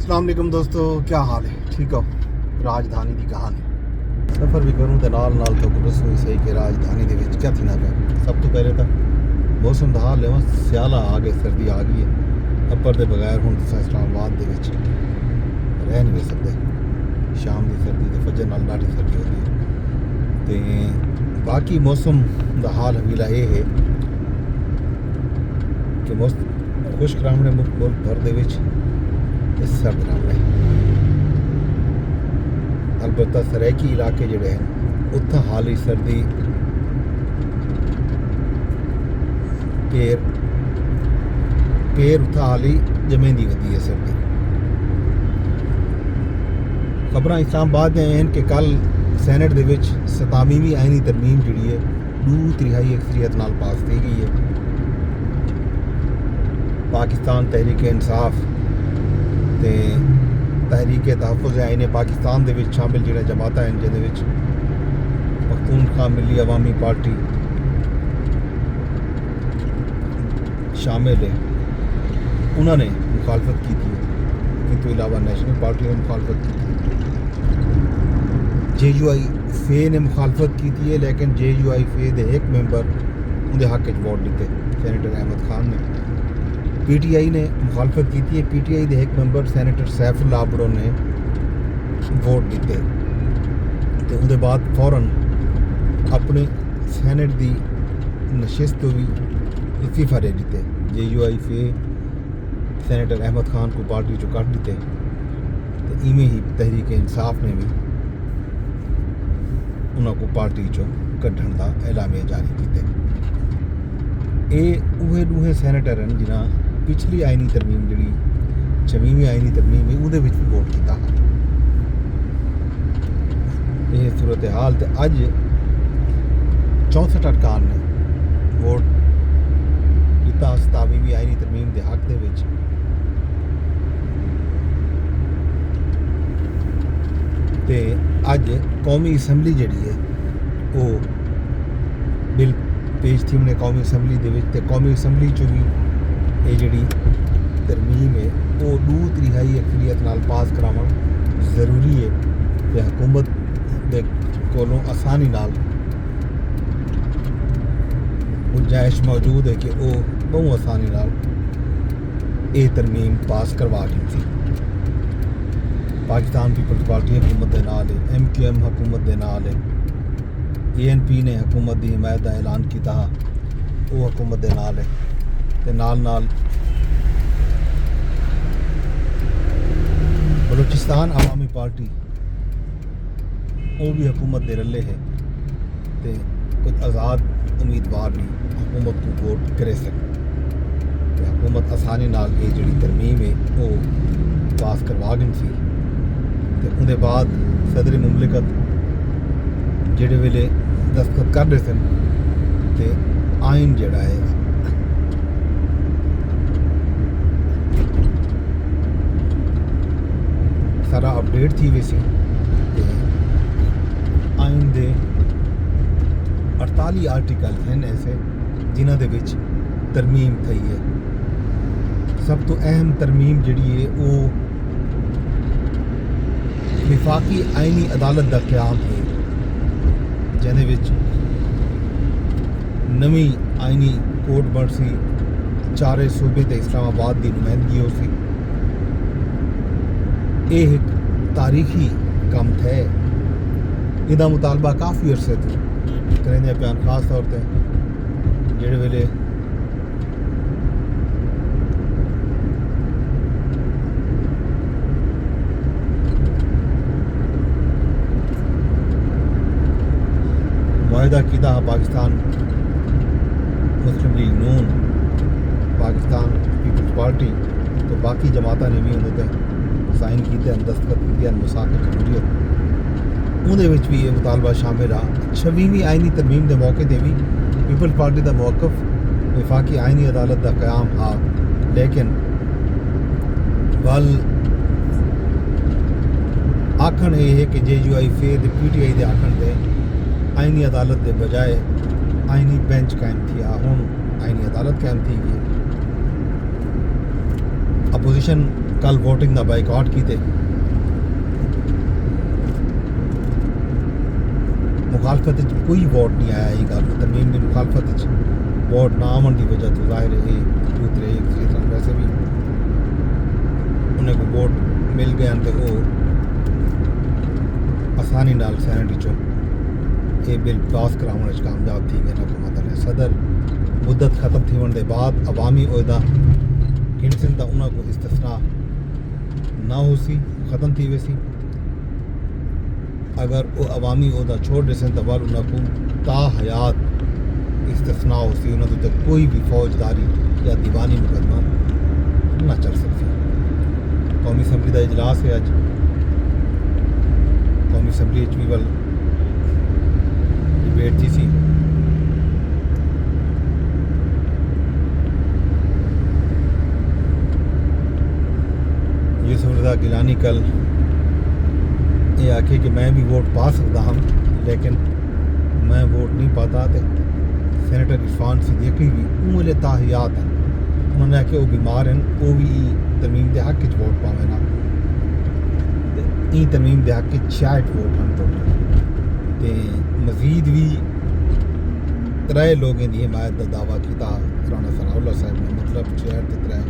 السلام علیکم دوستو، کیا حال ہے؟ ٹھیک ہو؟ راجدھانی کی کہانی سفر بھی کروں تو نال تو گرس ہوئی صحیح کہ راجدھانی دے وچ کیا تھی نہ پیا۔ سب تو پہلے تو موسم دا حال ہے، سیالہ آ گئے، سردی آ گئی ہے۔ اپر دے بغیر ہوں تو اسلام آباد دے وچ رہ نہیں سکتے۔ شام دی سردی تے فجر نال ڈاڈی سردی ہوتی ہے تے باقی موسم دا حال حویلا یہ ہے کہ خشک رامڑے ملک بھر دے وچ سرد رامڑے، البتہ سریکی علاقے جڑے ہیں اتھا حالی سردی پیر اتھا حالی جمیندی ودی ہے سردی۔ خبراں اسلام آباد دے ہیں کہ کل سینٹ دے وچ 87ویں آئینی ترمیم جڑی ہے 2/3 اکثریت نال پاس کی گئی ہے۔ پاکستان تحریک انصاف تے تحریک تحفظ آئین پاکستان دے وچ شامل جڑے جماعتاں ہیں جہدے وچ پختونخوا ملی عوامی پارٹی شامل ہے، انہوں نے مخالفت کی تھی۔ ان کے علاوہ نیشنل پارٹی نے مخالفت کی تھی، JUI نے مخالفت کی تھی، لیکن JUI دے ایک ممبر اندر حق ووٹ دیتے، سینیٹر احمد خان نے۔ PTI نے مخالفت کی تھی، PTI دے ایک ممبر سینیٹر سیف اللہ بڑو نے ووٹ دیتے تے اندر بعد فوراً اپنے سینٹ دی نشست تو بھی استعفا دے دیتے۔ JUI سینیٹر احمد خان کو پارٹی چو کٹ دیتے تے ایویں ہی تحریک انصاف نے بھی انہوں کو پارٹی چو کڈھن دا اعلامیہ جاری کیتے۔ اوہے دوہے سینیٹر ہیں جنہاں پچھلی آئینی ترمیم جڑی 6ویں آئینی ترمیم ہے اودے وچ بھی ووٹ کیتا۔ یہ صورتحال تے اج 64 ارکان نے ووٹ دیتا 87ویں آئینی ترمیم دے حق دے وچ۔ تے اج قومی اسمبلی جڑی ہے وہ بل پیش تھی انہیں قومی اسمبلی دے وچ تے قومی اسمبلی چو بھی یہ جڑی ترمیم ہے وہ 2/3 اکثریت نال پاس کراون ضروری ہے تے حکومت دے کولوں آسانی نال گنجائش موجود ہے کہ وہ بہت آسانی نال یہ ترمیم پاس کروا دی تھی۔ پاکستان پیپلز پارٹی حکومت دے نال ہے، MQM حکومت دے نال ہے، ANP نے حکومت دی حمایت دا اعلان کیتا وہ حکومت دے نال ہے تے نال بلوچستان عوامی پارٹی وہ بھی حکومت دے رلے ہے تے کچھ آزاد امیدوار بھی حکومت کو ووٹ کرے سکتے تے حکومت آسانی نال یہ جڑی ترمیم ہے وہ پاس کروا گئی سی تے اندے بعد صدر مملکت جڑے ویلے دستخط کر رہے سن تے آئین جڑا ہے سارا اپڈیٹ تھی ویسی تے آئین دے 48 آرٹیکل ہیں ایسے جنہاں دے وچ ترمیم تھی ہے۔ سب تو اہم ترمیم جڑی ہے وہ وفاقی آئینی عدالت دا قیام ہے، جہدے وچ نویں آئینی کوٹ بن سی، 4 صوبے تے اسلام آباد دی نمائندگی ہو سی۔ یہ ایک تاریخی کام تھے، یہ مطالبہ کافی عرصے تو کریں پیان، خاص طور تے جڑے ویلے معاہدہ کیتا پاکستان مسلم لیگ نون، پاکستان پیپلز پارٹی تو باقی جماعتوں نے بھی اندر سائن کیتے ہیں، دستخط کیتے ہیں مساقت جمہوریت، اندر وچ بھی یہ مطالبہ شامل آ۔ 6ویں آئینی ترمیم دے موقع تے بھی پیپلز پارٹی دا موقف وفاقی آئینی عدالت دا قیام آ، لیکن ول آکھن یہ ہے کہ JUI تے PTI دے آکھن تے آئینی عدالت دے بجائے آئینی بینچ قائم تھی، ہوں آئینی عدالت قائم تھی گئی۔ اپوزیشن کل ووٹنگ دا بائیکاٹ کیتے مخالفت کوئی ووٹ نہیں آیا یہ گل ترمیم کی مخالفت ووٹ نہ آن کی وجہ تو ظاہر ہے دوسرے کسی طرح ویسے بھی انہیں کو ووٹ مل گیا تو وہ آسانی نال سینٹ چو یہ بل پاس کراؤن کامیاب تھی گئے حکومت نے صدر مدت ختم تھی ون دے بعد عوامی عہدہ گنسن تا انہوں کو استثناء نہ ہو سی ختم تھی ویسی اگر وہ عوامی عہدہ چھوڑ رسن تو بل انہوں کو تا حیات استثناء ہو سی انہوں تک کوئی بھی فوجداری یا دیوانی مقدمہ نہ چل سکتی قومی اسمبلی کا اجلاس ہے اج قومی اسمبلی بھی ول ڈبیٹ تھی سی یوسف رضا گیلانی کل یہ آکھے کہ میں بھی ووٹ پا سکتا ہوں لیکن میں ووٹ نہیں پاتا تو سینیٹر عرفان صدیقی بھی امول تاحیات ہیں انہوں نے آکھے وہ بیمار ہیں وہ بھی ترمیم دے حق ووٹ پاویں نا ترمیم دے حق 66 ووٹ ہیں ٹوٹل تے مزید بھی 3 لوگوں کی حمایت کا دعویٰ کیتا رانا ثناء اللہ صاحب نے مطلب 66 تے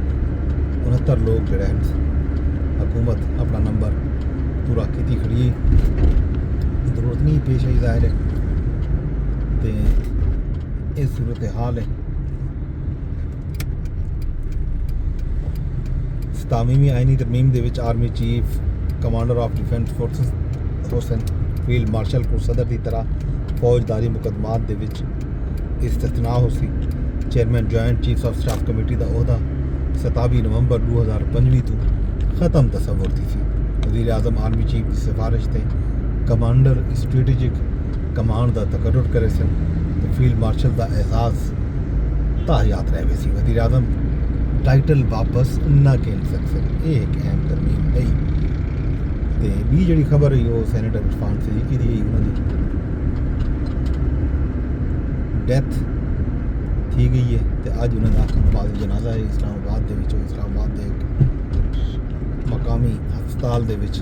69 لوگ جڑے ہیں حکومت اپنا نمبر پورا کیتی کھڑی ضرورت نہیں پیش آئی ظاہر ہے تے اس صورت حال ہے 27ویں آئینی ترمیم دے وچ army chief commander of defence forces حسن فیلڈ مارشل کو صدر کی طرح فوجداری مقدمات دے وچ استثناء ہو سی chairman joint chiefs of staff committee دا عہدہ 27 نومبر 2025 تو ختم تصور تھی سی وزیر اعظم آرمی چیف کی سفارش تے کمانڈر اسٹریٹجک کمانڈ دا تقرر کرے سن تو فیلڈ مارشل دا احساس تاحیات رہ وے سی وزیر اعظم ٹائٹل واپس نہ کھیل سکتے یہ ایک اہم ترمیم ہے تے بھی جڑی خبر ہے وہ سینیٹر عرفان صدیقی دی انہوں نے ڈیتھ تھی گئی ہے تے اج انہوں دا نماز جنازہ ہے اسلام آباد دے وچ اسلام آباد دے مقامی ہسپتال دے وچ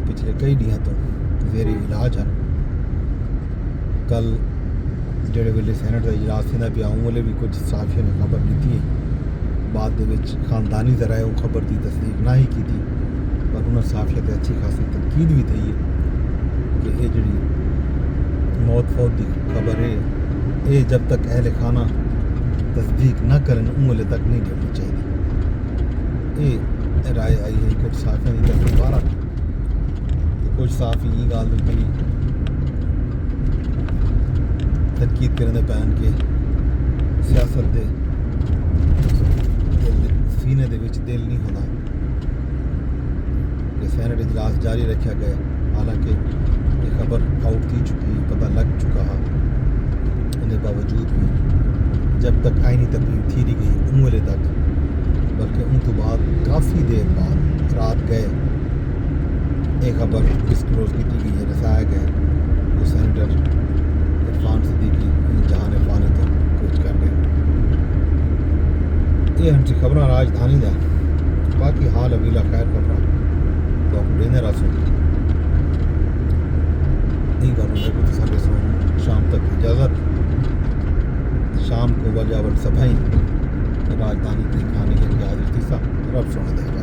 پچھلے کئی ڈیاں تو زیر علاج ہیں کل جڑے ویلے سینٹ کا اجلاس تھیندا پیا اون ویلے بھی کچھ صحافیوں نے خبر دیتی ہے بعد دے وچ خاندانی ذرائع وہ خبر دی تصدیق نہ ہی کی تھی پر انہوں صحافیت اچھی خاصی تنقید بھی تھی ہے کہ یہ جڑی موت فوت دی خبر ہے یہ جب تک اہل خانہ تصدیق نہ کریں اون ویلے تک نہیں دینی چاہیے یہ رائے آئی ہے کچھ صحافیوں کی طرف بارہ کچھ صحافی یہ گال بھی تنقید کرنے پہن کے سیاست دے سینے دے وچ دل نہیں ہونا کہ سینٹ اجلاس جاری رکھا گیا حالانکہ یہ خبر آؤٹ تھی چکی پتہ لگ چکا ہے انہیں باوجود بھی جب تک آئینی ترمیم تھی نہیں گئی ان ویلے تک بلکہ ان تو بعد کافی دیر بعد رات گئے ایک خبر ڈسکلوز کی گئی ہے رسایا گیا وہ سینیٹر عرفان صدیقی جہان فانی تو کچھ کر گئے یہ ہم سی خبراں راجدھانی دا باقی حال ابیلا خیر خبراں تو آپ لینے راسو نہیں کروں گے کچھ سارے سو شام تک اجازت شام کو وجہ سبھائیں راجدھانی کی کہانی ہے کہ حاضر تیسا رب سونے دے گا